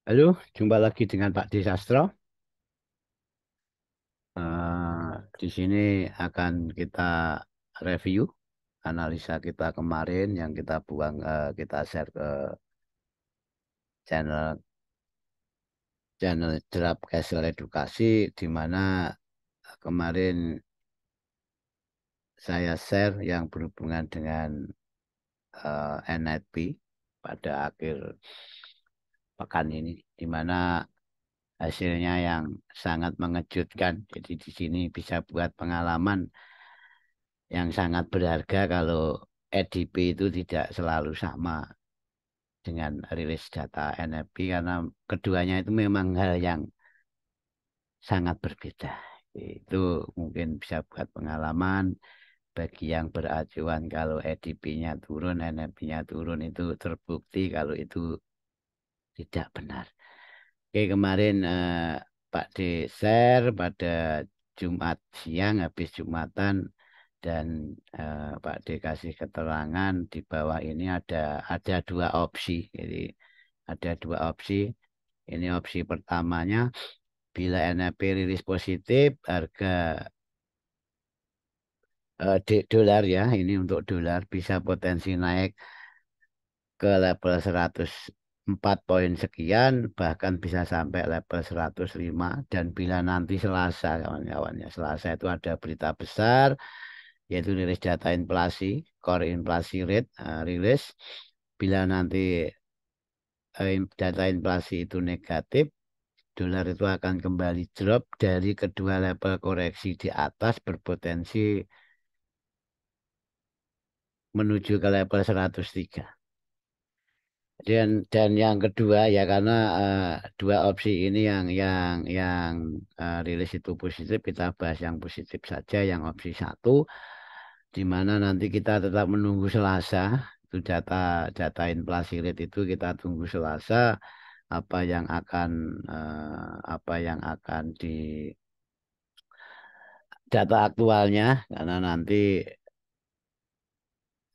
Halo, jumpa lagi dengan Pak D. Sastro. Di sini akan kita review analisa kita kemarin yang kita buang, kita share ke channel channel Jerap Casual Edukasi, di mana kemarin saya share yang berhubungan dengan NLP pada akhir pekan ini, di mana hasilnya yang sangat mengejutkan. Jadi di sini bisa buat pengalaman yang sangat berharga kalau EDP itu tidak selalu sama dengan rilis data NFP karena keduanya itu memang hal yang sangat berbeda. Itu mungkin bisa buat pengalaman bagi yang beracuan kalau EDP-nya turun, NFP-nya turun itu terbukti kalau itu tidak benar. Oke, kemarin Pak D share pada Jumat siang habis Jumatan dan Pak D kasih keterangan di bawah ini ada dua opsi. Jadi ada dua opsi. Ini opsi pertamanya bila NFP rilis positif harga dolar ya, ini untuk dolar bisa potensi naik ke level 104 poin sekian, bahkan bisa sampai level 105. Dan bila nanti Selasa, kawan-kawannya, Selasa itu ada berita besar, yaitu rilis data inflasi, core inflasi rate, rilis. Bila nanti data inflasi itu negatif, dolar itu akan kembali drop dari kedua level koreksi di atas, berpotensi menuju ke level 103. Dan yang kedua ya karena dua opsi ini yang rilis itu positif, kita bahas yang positif saja. Yang opsi satu, di mana nanti kita tetap menunggu Selasa itu data data inflasi rate itu kita tunggu Selasa apa yang akan di data aktualnya, karena nanti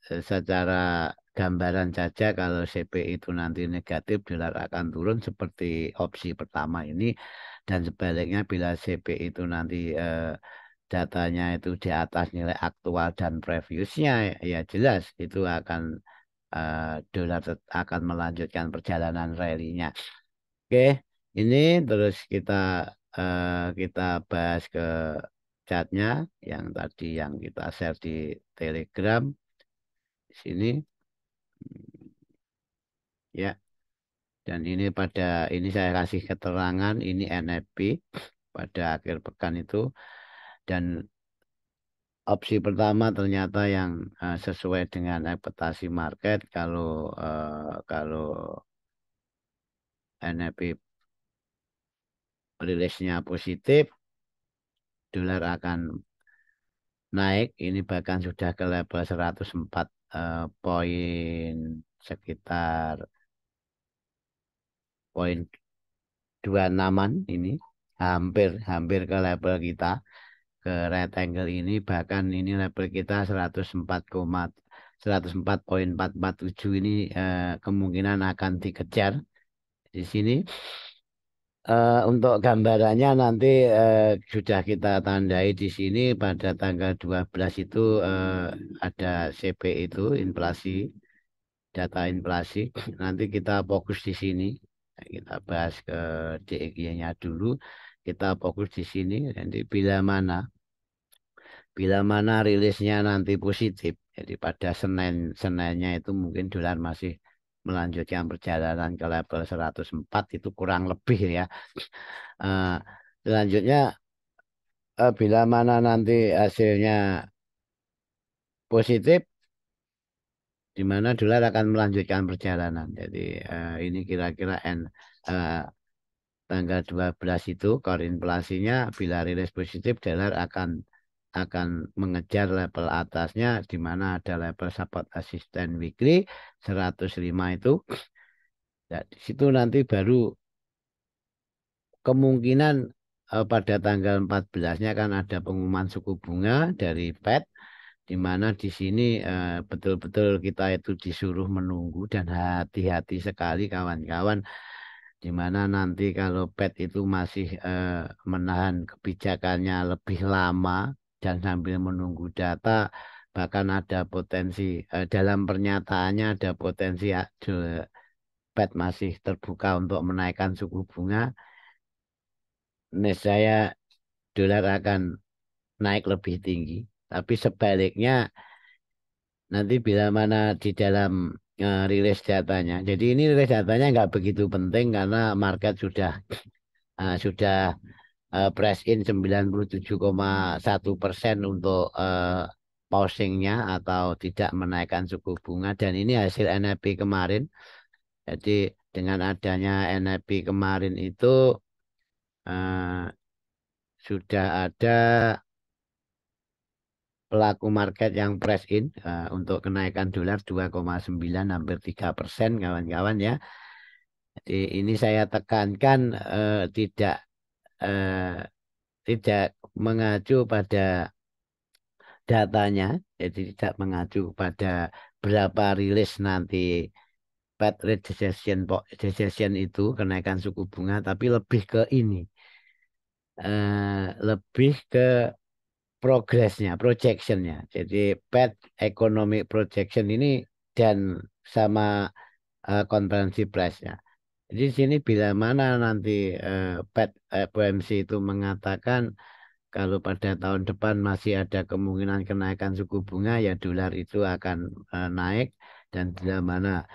secara gambaran saja kalau CPI itu nanti negatif dolar akan turun seperti opsi pertama ini, dan sebaliknya bila CPI itu nanti datanya itu di atas nilai aktual dan previousnya, ya jelas itu akan eh, dolar akan melanjutkan perjalanan rally-nya. Oke, ini terus kita bahas ke chatnya yang tadi yang kita share di Telegram di sini. Ya, dan ini ini saya kasih keterangan ini NFP pada akhir pekan itu, dan opsi pertama ternyata yang sesuai dengan ekspektasi market. Kalau NFP rilisnya positif, dolar akan naik. Ini bahkan sudah ke level 104 poin, sekitar poin 26-an ini, hampir hampir ke level kita, ke rectangle ini. Bahkan ini level kita 104,104,447 ini kemungkinan akan dikejar di sini. Untuk gambarannya nanti sudah kita tandai di sini pada tanggal 12 itu ada CP itu inflasi, data inflasi. Nanti kita fokus di sini. Kita bahas ke DXY-nya dulu. Kita fokus di sini. Nanti bila mana rilisnya nanti positif, jadi pada Seninnya itu mungkin dolar masih melanjutkan perjalanan ke level 104 itu kurang lebih ya. Eh, Selanjutnya bila mana nanti hasilnya positif, di mana dolar akan melanjutkan perjalanan. Jadi ini kira-kira eh, tanggal 12 itu core inflasinya bila rilis positif, dolar akan mengejar level atasnya, di mana ada level support resistance weekly 105 itu. Ya, di situ nanti baru kemungkinan pada tanggal 14-nya kan ada pengumuman suku bunga dari Fed, di mana di sini betul-betul kita itu disuruh menunggu dan hati-hati sekali kawan-kawan. di mana nanti kalau Fed itu masih menahan kebijakannya lebih lama dan sambil menunggu data, bahkan ada potensi dalam pernyataannya ada potensi Fed masih terbuka untuk menaikkan suku bunga, saya dolar akan naik lebih tinggi. Tapi sebaliknya nanti bila mana di dalam rilis datanya. Jadi ini rilis datanya nggak begitu penting karena market sudah price in 97,1% untuk pausingnya atau tidak menaikkan suku bunga dan ini hasil NFP kemarin. Jadi dengan adanya NFP kemarin itu eh, sudah ada pelaku market yang price in untuk kenaikan dolar 2,9 hampir 3% kawan-kawan ya. Jadi ini saya tekankan eh, tidak mengacu pada datanya, jadi tidak mengacu pada berapa rilis nanti Fed rate decision itu kenaikan suku bunga, tapi lebih ke ini, lebih ke progresnya, projectionnya. Jadi Fed economic projection ini dan sama konferensi persnya. Jadi di sini bila mana nanti Fed FOMC itu mengatakan kalau pada tahun depan masih ada kemungkinan kenaikan suku bunga, ya dolar itu akan naik dan bila mana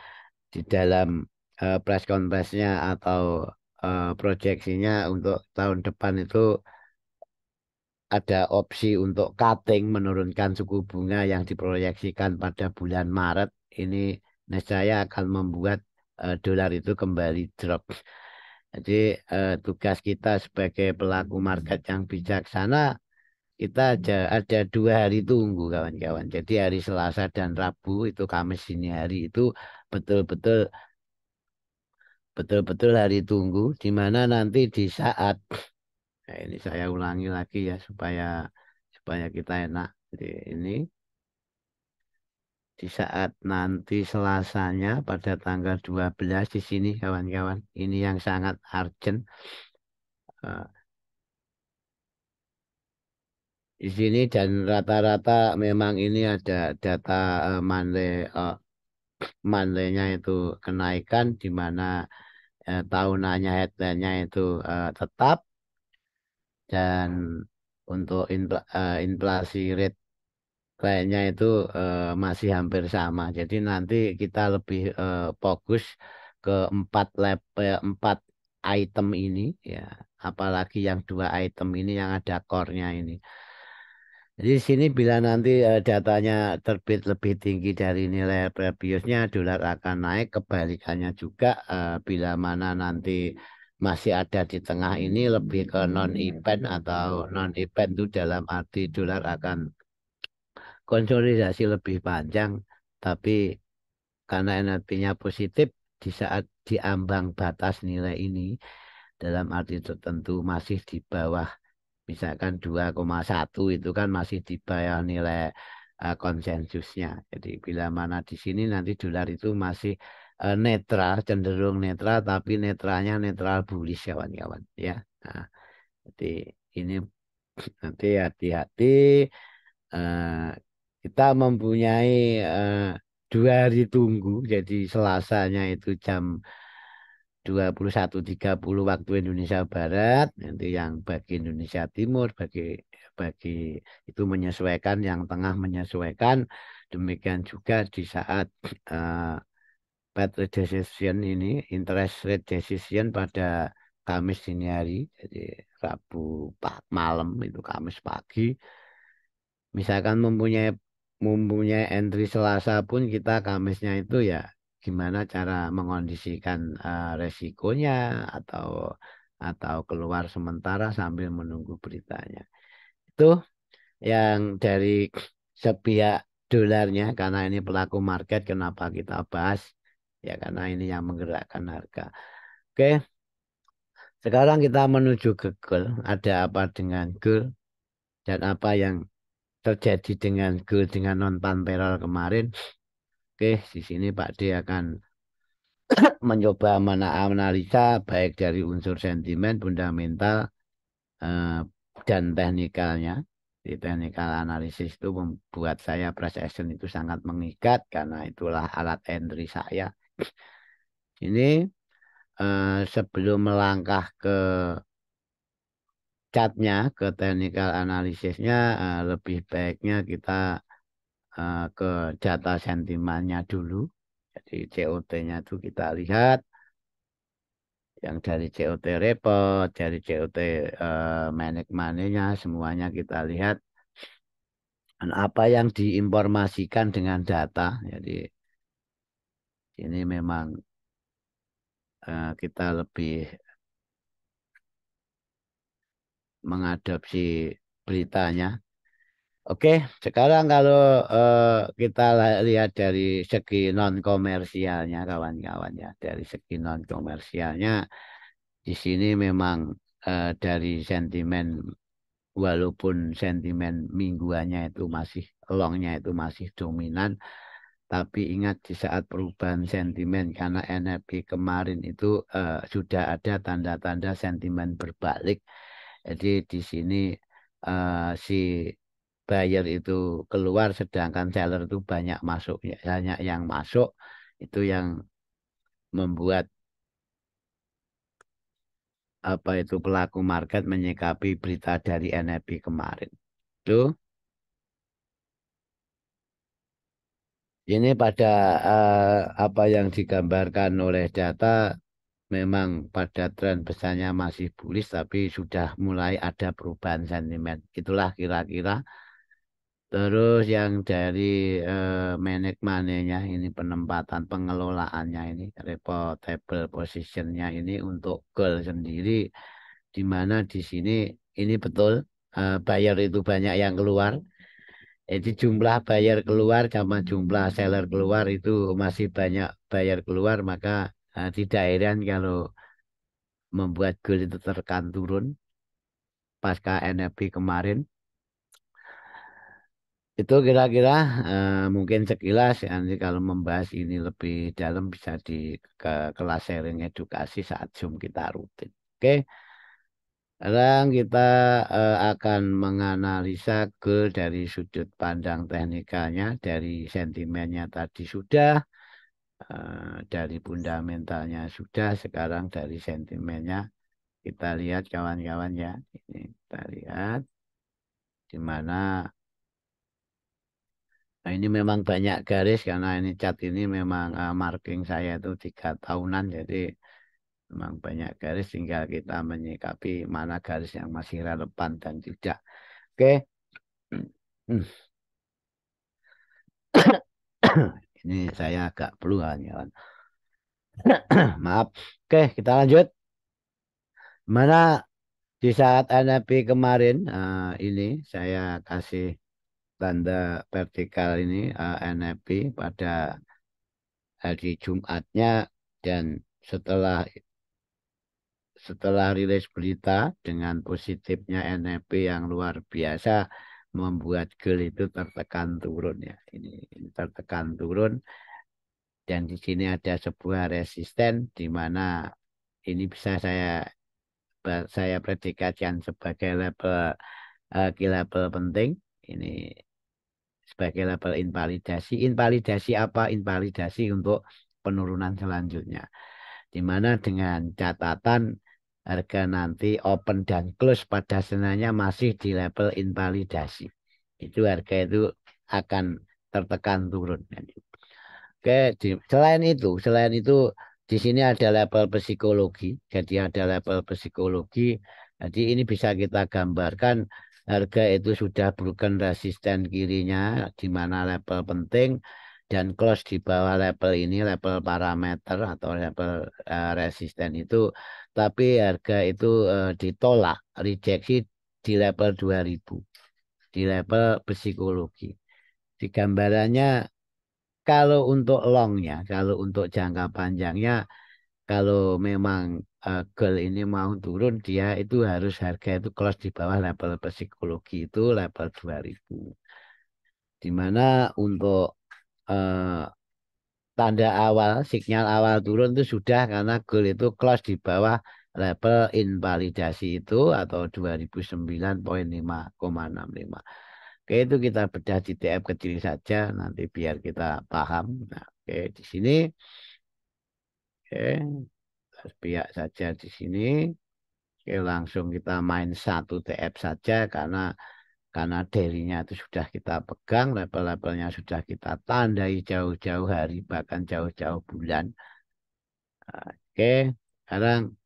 di dalam press conference-nya atau proyeksinya untuk tahun depan itu ada opsi untuk cutting menurunkan suku bunga yang diproyeksikan pada bulan Maret ini saya akan membuat dolar itu kembali drop. Jadi tugas kita sebagai pelaku market yang bijaksana kita ada 2 hari tunggu kawan-kawan. Jadi hari Selasa dan Rabu itu Kamis ini hari itu betul-betul betul-betul hari tunggu di mana nanti di saat ini saya ulangi lagi ya supaya supaya kita enak. Jadi ini di saat nanti Selasanya pada tanggal 12 di sini kawan-kawan. Ini yang sangat urgent. Eh, di sini dan rata-rata memang ini ada data monthly-nya itu kenaikan di mana tahunannya headline-nya itu tetap dan untuk inflasi rate kayaknya itu masih hampir sama. Jadi nanti kita lebih fokus ke empat item ini ya. Apalagi yang 2 item ini yang ada core-nya ini. Jadi di sini bila nanti datanya terbit lebih tinggi dari nilai previousnya, dolar akan naik. Kebalikannya juga bila mana nanti masih ada di tengah ini lebih ke non-event atau non-event itu dalam arti dolar akan konsolidasi lebih panjang, tapi karena NLP-nya positif di saat diambang batas nilai ini dalam arti tertentu masih di bawah misalkan 2,1 itu kan masih di bawah nilai konsensusnya. Jadi bila mana di sini nanti dolar itu masih netral, cenderung netral, tapi netralnya netral bullish kawan-kawan ya. Nah, jadi ini nanti hati-hati eh, kita mempunyai eh, 2 hari tunggu. Jadi Selasanya itu jam 21.30 waktu Indonesia Barat. Nanti yang bagi Indonesia Timur, bagi bagi itu menyesuaikan, yang tengah menyesuaikan. Demikian juga di saat eh, Fed rate decision ini, interest rate decision pada Kamis dini hari, jadi Rabu malam itu Kamis pagi. Misalkan mempunyai entry Selasa pun kita Kamisnya itu ya gimana cara mengondisikan resikonya atau keluar sementara sambil menunggu beritanya. Itu yang dari sepihak dolarnya karena ini pelaku market kenapa kita bahas ya karena ini yang menggerakkan harga. Oke, sekarang kita menuju ke gold. Ada apa dengan gold dan apa yang terjadi dengan gold dengan non farm payroll kemarin. Oke, di sini Pak D akan mencoba menganalisa baik dari unsur sentimen, fundamental, eh, dan teknikalnya. Di technical analisis itu membuat saya price action itu sangat mengikat karena itulah alat entry saya. Ini sebelum melangkah ke chartnya, ke technical analisisnya, lebih baiknya kita ke data sentimennya dulu. Jadi COT-nya itu kita lihat yang dari COT report, dari COT manage money-nya, semuanya kita lihat. Dan apa yang diinformasikan dengan data. Jadi ini memang kita lebih mengadopsi beritanya. Oke, sekarang kalau kita lihat dari segi non komersialnya, kawan-kawan ya, dari segi non komersialnya, di sini memang dari sentimen, walaupun sentimen mingguannya itu masih longnya itu masih dominan, tapi ingat di saat perubahan sentimen karena NFP kemarin itu sudah ada tanda-tanda sentimen berbalik. Jadi di sini si buyer itu keluar sedangkan seller itu banyak masuk, banyak yang masuk, itu yang membuat apa itu pelaku market menyikapi berita dari NFP kemarin. Itu ini pada apa yang digambarkan oleh data memang pada tren besarnya masih bullish tapi sudah mulai ada perubahan sentimen. Itulah kira-kira. Terus yang dari manage money-nya ini penempatan pengelolaannya ini reportable positionnya ini untuk goal sendiri di mana di sini ini betul buyer itu banyak yang keluar. Jadi jumlah buyer keluar sama jumlah seller keluar itu masih banyak buyer keluar maka tidak heran kalau membuat goal itu tertekan turun pasca NFP kemarin. Itu kira-kira mungkin sekilas nanti kalau membahas ini lebih dalam bisa di kelas sharing edukasi saat Zoom kita rutin. Oke, sekarang kita akan menganalisa goal dari sudut pandang teknikalnya, dari sentimennya tadi sudah, dari fundamentalnya sudah, sekarang dari sentimennya kita lihat kawan-kawan ya. Ini kita lihat di mana. Nah, ini memang banyak garis karena ini cat ini memang marking saya itu 3 tahunan, jadi memang banyak garis tinggal kita menyikapi mana garis yang masih relevan dan tidak. Oke. Hmm. Ini saya agak peluhan ya kan. Maaf. Oke, kita lanjut. Mana di saat NFP kemarin ini saya kasih tanda vertikal ini NFP pada hari Jumatnya dan setelah rilis berita dengan positifnya NFP yang luar biasa membuat gold itu tertekan turun ya. Ini tertekan turun dan di sini ada sebuah resisten di mana ini bisa saya predikatkan sebagai level key level penting. Ini sebagai level invalidasi. Invalidasi apa? Invalidasi untuk penurunan selanjutnya. Di mana dengan catatan harga nanti open dan close pada senanya masih di level invalidasi. Itu harga itu akan tertekan turun. Oke, selain itu di sini ada level psikologi. Jadi ada level psikologi. Jadi ini bisa kita gambarkan harga itu sudah broken resisten kirinya di mana level penting dan close di bawah level ini level parameter atau level resisten itu. Tapi harga itu ditolak, rejeksi di level 2000 di level psikologi. Di gambarannya kalau untuk longnya, kalau untuk jangka panjangnya, kalau memang goal ini mau turun, dia itu harus harga itu close di bawah level psikologi itu level 2000. Di mana untuk eh, tanda awal, sinyal awal turun itu sudah karena goal itu close di bawah level invalidasi itu atau 2009,5,65. Oke, itu kita bedah di TF kecil saja nanti biar kita paham. Nah, oke, di sini, oke, pihak saja di sini. Oke, langsung kita main satu TF saja karena darinya itu sudah kita pegang, level-levelnya sudah kita tandai jauh-jauh hari, bahkan jauh-jauh bulan. Oke, sekarang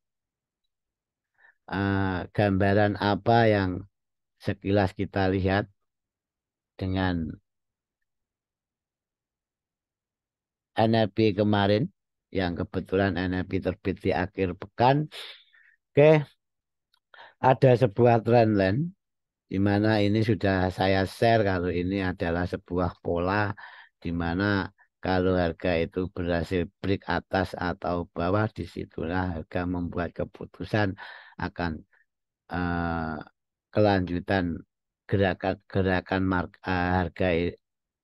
gambaran apa yang sekilas kita lihat dengan NLP kemarin, yang kebetulan NLP terbit di akhir pekan. Oke, ada sebuah trendline di mana ini sudah saya share kalau ini adalah sebuah pola di mana kalau harga itu berhasil break atas atau bawah, disitulah harga membuat keputusan akan eh, kelanjutan gerakan harga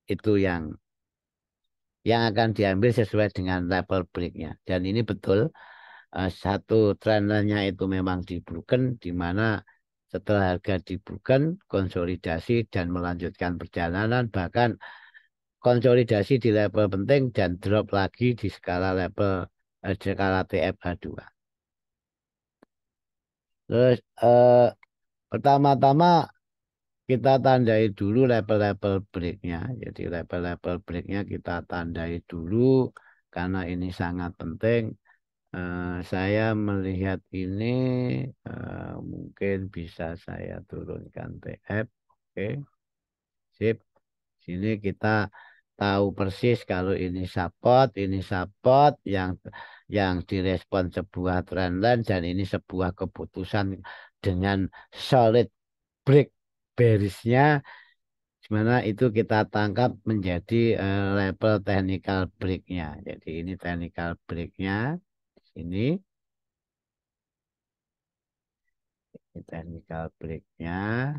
itu yang akan diambil sesuai dengan level breaknya. Dan ini betul, satu trendnya itu memang di broken, di mana setelah harga di broken, konsolidasi dan melanjutkan perjalanan, bahkan konsolidasi di level penting dan drop lagi di skala level skala TFH2. Terus pertama-tama kita tandai dulu level-level breaknya. Jadi level-level breaknya kita tandai dulu karena ini sangat penting. Saya melihat ini mungkin bisa saya turunkan TF. Oke, sip. Sini kita tahu persis kalau ini support yang direspon sebuah trendline dan ini sebuah keputusan dengan solid break bearish-nya, di mana itu kita tangkap menjadi level technical break-nya. Jadi ini technical break-nya. Ini technical break-nya,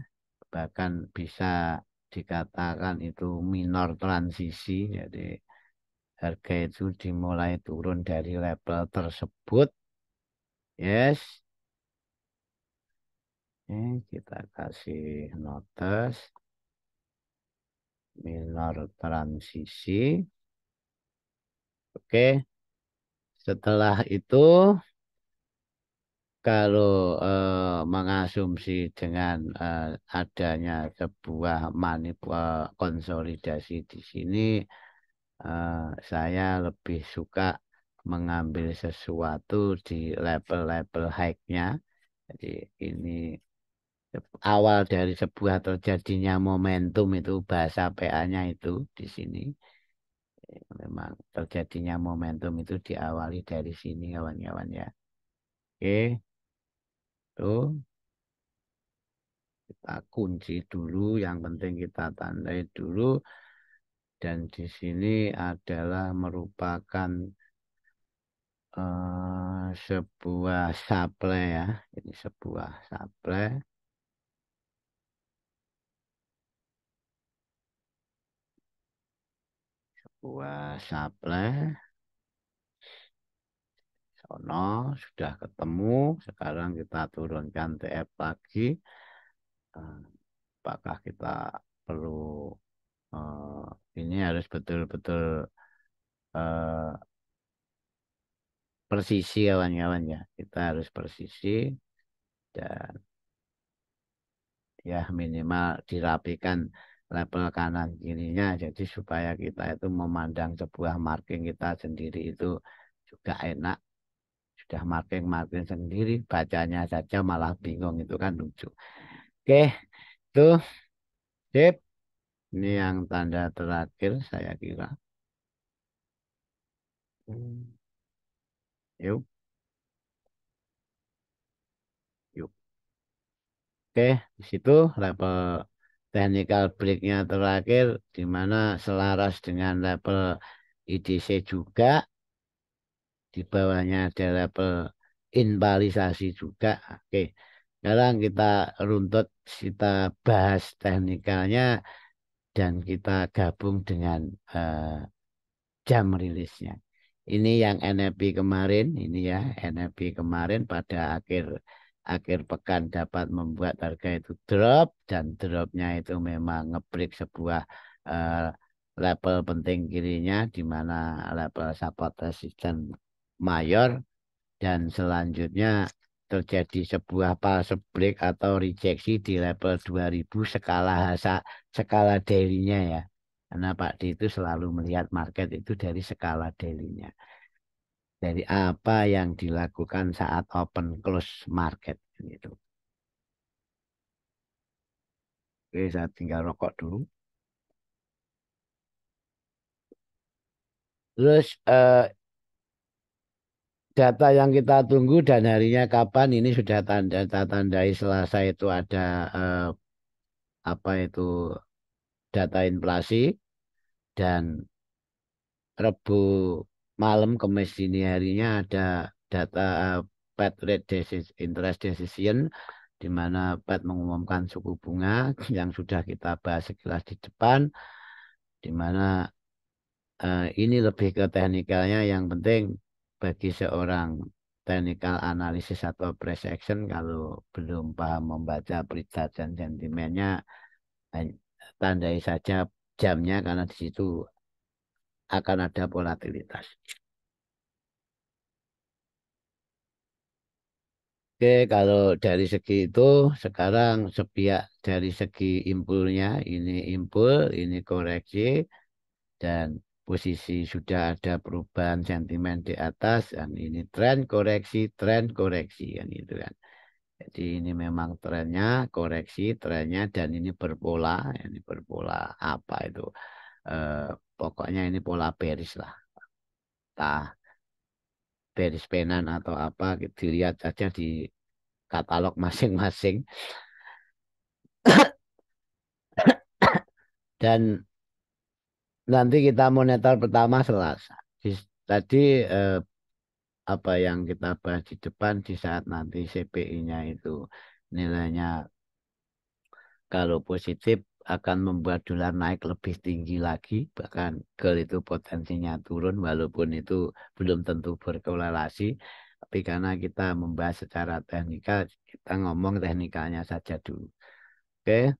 bahkan bisa dikatakan itu minor transisi. Jadi harga itu dimulai turun dari level tersebut. Yes. Ini kita kasih notice minor transisi. Oke. Setelah itu kalau mengasumsi dengan adanya sebuah konsolidasi di sini, saya lebih suka mengambil sesuatu di level-level high-nya. Jadi ini awal dari sebuah terjadinya momentum, itu bahasa PA-nya itu di sini. Memang terjadinya momentum itu diawali dari sini kawan-kawan ya. Oke, tuh kita kunci dulu, yang penting kita tandai dulu. Dan di sini adalah merupakan sebuah supply ya. Ini sebuah supply. Sebuah supply. Sono sudah ketemu. Sekarang kita turunkan TF lagi. Eh, Apakah kita perlu ini harus betul-betul eh, persisi kawan-kawan ya. Kita harus persisi dan ya minimal dirapikan level kanan kirinya, jadi supaya kita itu memandang sebuah marking kita sendiri itu juga enak. Sudah marking sendiri, bacanya saja malah bingung, itu kan lucu. Oke, itu sip. Ini yang tanda terakhir saya kira. Yuk, yuk. Oke, di situ level technical breaknya terakhir, di mana selaras dengan level IDC juga. Di bawahnya ada level invalisasi juga. Oke, sekarang kita runtut, kita bahas teknikalnya dan kita gabung dengan jam rilisnya. Ini yang NFP kemarin, ini ya NFP kemarin pada akhir akhir pekan dapat membuat harga itu drop dan dropnya itu memang ngebreak sebuah eh, level penting kirinya di mana level support resistance mayor dan selanjutnya terjadi sebuah false break atau rejeksi di level 2000 skala daily-nya ya. Karena Pak D itu selalu melihat market itu dari skala daily-nya. Dari apa yang dilakukan saat open close market gitu. Oke, saya tinggal rokok dulu. Terus data yang kita tunggu dan harinya kapan ini sudah tandai Selasa itu ada apa itu data inflasi dan Rebu malam Kamis dini harinya ada data Fed rate interest decision di mana Fed mengumumkan suku bunga yang sudah kita bahas sekilas di depan di mana ini lebih ke teknikalnya yang penting bagi seorang technical analysis atau price action kalau belum paham membaca berita dan sentimennya tandai saja jamnya karena di situ akan ada volatilitas. Oke, kalau dari segi itu sekarang sepihak dari segi impulnya ini impul, ini koreksi dan posisi sudah ada perubahan sentimen di atas dan ini tren koreksi kan gitu kan. Jadi ini memang trennya dan ini berpola, ini berpola apa itu? Eh, pokoknya ini pola bearish lah. Tah bearish penan atau apa dilihat saja di katalog masing-masing. Dan nanti kita monitor pertama Selasa. Tadi eh, apa yang kita bahas di depan di saat nanti CPI-nya itu nilainya kalau positif akan membuat dolar naik lebih tinggi lagi. Bahkan gold itu potensinya turun walaupun itu belum tentu berkorelasi. Tapi karena kita membahas secara teknikal, kita ngomong teknikalnya saja dulu. Oke,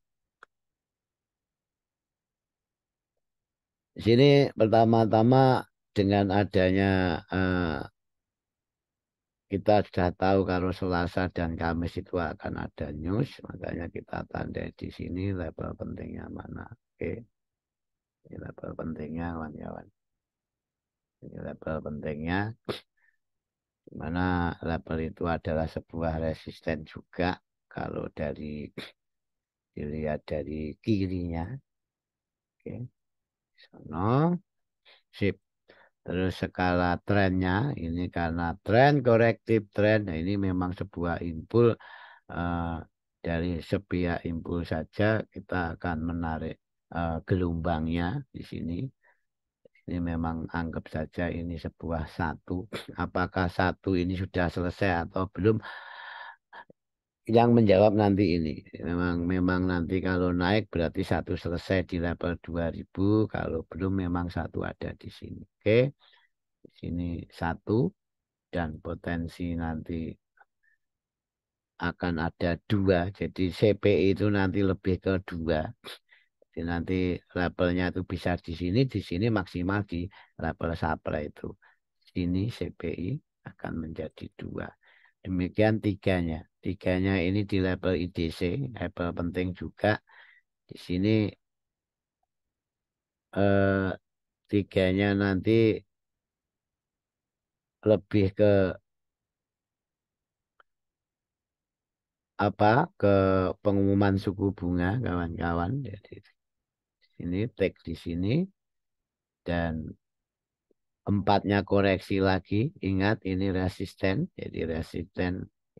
di sini pertama-tama dengan adanya kita sudah tahu kalau Selasa dan Kamis itu akan ada news, makanya kita tandai di sini level pentingnya mana. Oke, ini level pentingnya kawan-kawan. Ini level pentingnya, di mana level itu adalah sebuah resisten juga kalau dari dilihat dari kirinya. Oke, sono, sip. Terus skala trennya ini karena tren korektif tren, nah ini memang sebuah impul eh, dari sepihak impul saja kita akan menarik gelombangnya di sini. Ini memang anggap saja ini sebuah satu. Apakah satu ini sudah selesai atau belum? Yang menjawab nanti ini. Memang memang nanti kalau naik berarti satu selesai di level 2000. Kalau belum memang satu ada di sini. Oke. Di sini satu dan potensi nanti akan ada dua. Jadi CPI itu nanti lebih ke dua. Jadi nanti levelnya itu bisa di sini maksimal di level supply itu. Sini CPI akan menjadi dua. Demikian tiganya. Tiganya ini di level IDC, level penting juga. Di sini eh, tiganya nanti lebih ke apa? Ke pengumuman suku bunga kawan-kawan. Jadi ini tag di sini dan empatnya koreksi lagi. Ingat ini resisten. Jadi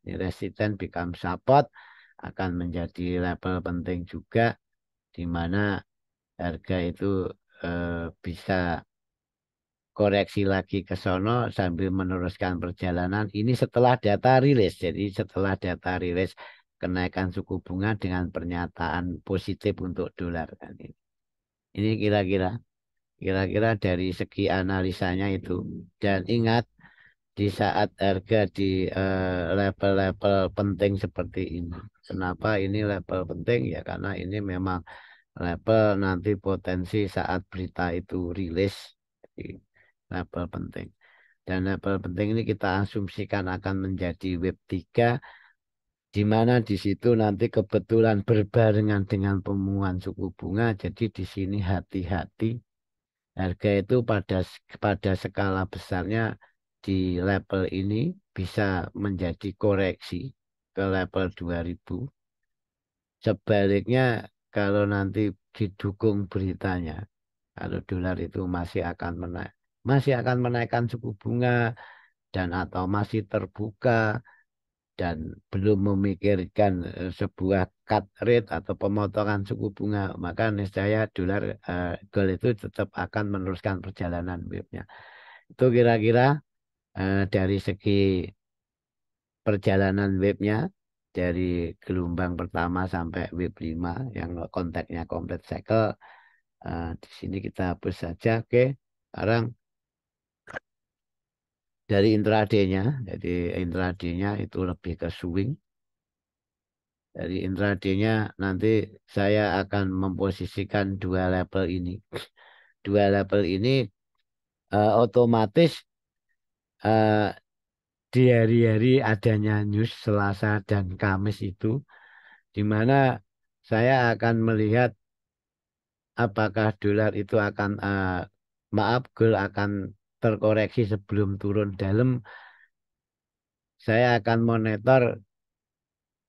resisten become support akan menjadi level penting juga di mana harga itu bisa koreksi lagi ke sono sambil meneruskan perjalanan. Ini setelah data rilis. Jadi setelah data rilis kenaikan suku bunga dengan pernyataan positif untuk dolar kan ini. Ini kira-kira Kira-kira dari segi analisanya itu. Dan ingat di saat harga di level-level penting seperti ini. Kenapa ini level penting? Ya karena ini memang level nanti potensi saat berita itu rilis. Jadi level penting. Dan level penting ini kita asumsikan akan menjadi web 3, di mana di situ nanti kebetulan berbarengan dengan pengumuman suku bunga. Jadi di sini hati-hati. Harga itu pada skala besarnya di level ini bisa menjadi koreksi ke level 2000. Sebaliknya kalau nanti didukung beritanya, kalau dolar itu masih akan menaikkan suku bunga dan atau masih terbuka dan belum memikirkan sebuah cut rate atau pemotongan suku bunga, maka niscaya gold itu tetap akan meneruskan perjalanan wave-nya. Itu kira-kira dari segi perjalanan wave-nya dari gelombang pertama sampai wave 5 yang kontaknya complete cycle. Di sini kita hapus saja. Oke, sekarang dari intraday-nya, jadi intraday-nya itu lebih ke swing. Dari intraday-nya nanti saya akan memposisikan dua level ini. Dua level ini otomatis eh, di hari-hari adanya news Selasa dan Kamis itu, di mana saya akan melihat apakah dolar itu akan, maaf, gold akan terkoreksi sebelum turun dalam. Saya akan monitor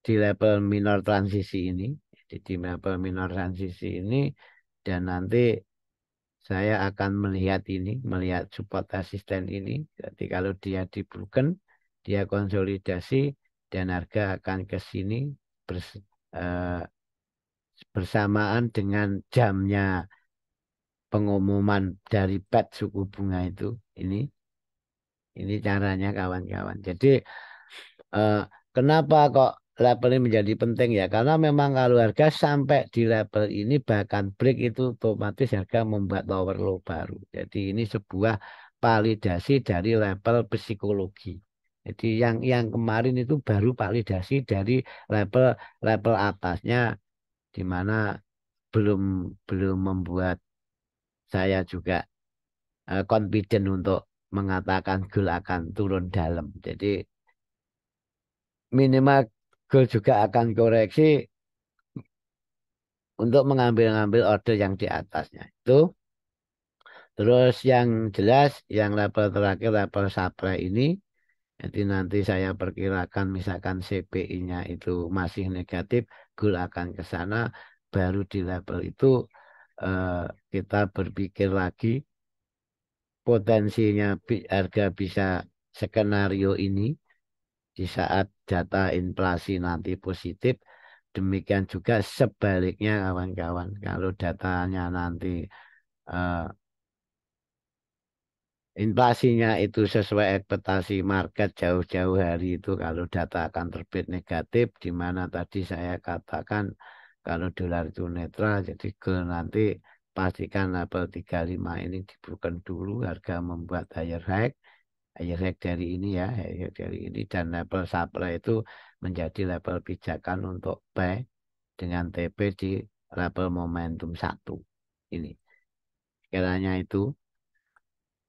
di level minor transisi ini, di level minor transisi ini, dan nanti saya akan melihat support resisten ini. Jadi kalau dia di broken, dia konsolidasi dan harga akan ke sini eh, bersamaan dengan jamnya pengumuman dari Fed suku bunga itu. Ini caranya kawan-kawan. Jadi eh, kenapa kok level ini menjadi penting ya? Karena memang kalau harga sampai di level ini bahkan break itu otomatis harga membuat lower low baru. Jadi ini sebuah validasi dari level psikologi. Jadi yang kemarin itu baru validasi dari level level atasnya, di mana belum belum membuat saya juga confident untuk mengatakan gold akan turun dalam. Jadi minimal gold juga akan koreksi untuk mengambil order yang di atasnya. Itu terus yang jelas yang level terakhir level supply ini. Jadi nanti saya perkirakan misalkan CPI-nya itu masih negatif, gold akan ke sana, baru di level itu eh, kita berpikir lagi potensinya harga bisa skenario ini di saat data inflasi nanti positif. Demikian juga sebaliknya kawan-kawan. Kalau datanya nanti eh, inflasinya itu sesuai ekspektasi market jauh-jauh hari itu, kalau data akan terbit negatif, di mana tadi saya katakan kalau dolar itu netral, jadi gold nanti pastikan level 35 ini diberikan dulu, harga membuat higher high dari ini ya, higher high dari ini, dan level supply itu menjadi level pijakan untuk buy dengan TP di level momentum 1 ini. Kiranya itu.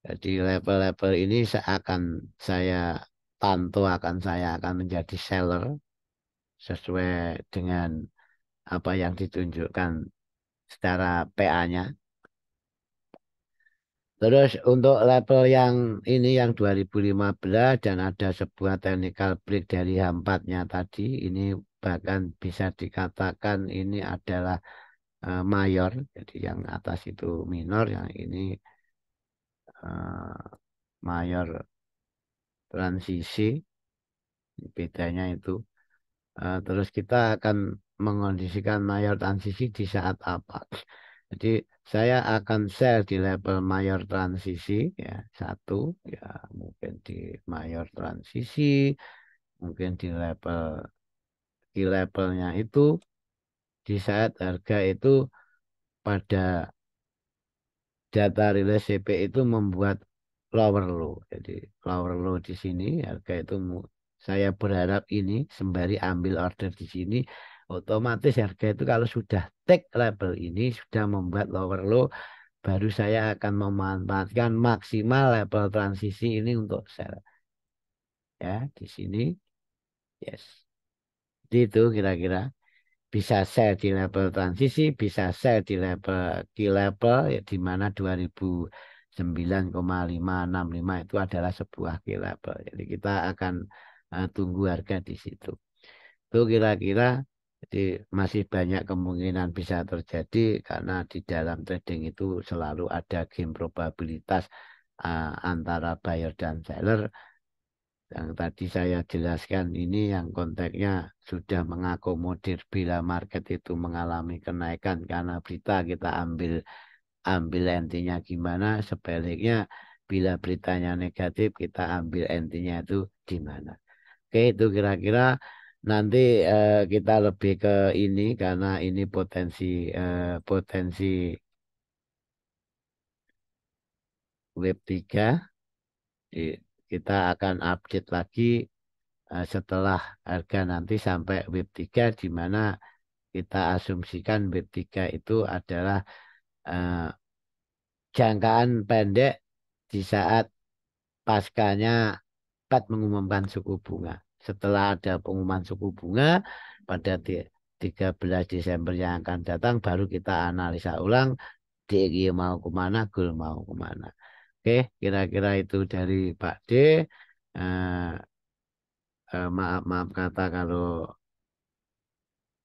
Jadi level-level ini saya saya akan menjadi seller sesuai dengan apa yang ditunjukkan secara PA-nya. Terus untuk level yang ini yang 2015 dan ada sebuah technical break dari H4-nya tadi, ini bahkan bisa dikatakan ini adalah mayor. Jadi yang atas itu minor, yang ini mayor transisi. Bedanya itu. Terus kita akan mengondisikan mayor transisi di saat apa. Jadi saya akan sell di level mayor transisi ya, satu ya, mungkin di mayor transisi, mungkin di levelnya itu di saat harga itu pada data rilis CP itu membuat lower low. Jadi lower low di sini harga itu saya berharap ini sembari ambil order di sini otomatis harga itu kalau sudah take level ini sudah membuat lower low baru saya akan memanfaatkan maksimal level transisi ini untuk sell ya di sini yes. Jadi itu kira-kira bisa sell di level transisi, bisa sell di level key level ya di mana 2009,565 itu adalah sebuah key level. Jadi kita akan tunggu harga di situ. Itu kira-kira jadi masih banyak kemungkinan bisa terjadi karena di dalam trading itu selalu ada game probabilitas antara buyer dan seller. Yang tadi saya jelaskan ini yang konteksnya sudah mengakomodir bila market itu mengalami kenaikan karena berita kita ambil ambil entinya gimana, sebaliknya bila beritanya negatif kita ambil entinya itu gimana. Oke, itu kira-kira nanti kita lebih ke ini karena ini potensi web 3. Kita akan update lagi setelah harga nanti sampai web 3 di mana kita asumsikan web 3 itu adalah eh, jangkaan pendek di saat paskanya Fed mengumumkan suku bunga. Setelah ada pengumuman suku bunga pada 13 Desember yang akan datang baru kita analisa ulang DXY mau kemana, gold mau kemana. Oke, kira-kira itu dari Pak D. Eh, maaf kata kalau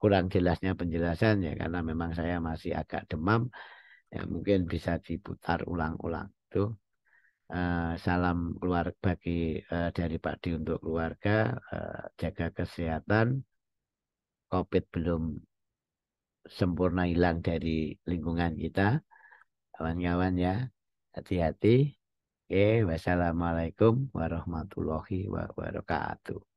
kurang jelasnya penjelasan ya karena memang saya masih agak demam ya mungkin bisa diputar ulang-ulang itu salam keluarga bagi dari Pak Di untuk keluarga jaga kesehatan COVID belum sempurna hilang dari lingkungan kita kawan-kawan ya hati-hati. Oke, wassalamualaikum warahmatullahi wabarakatuh.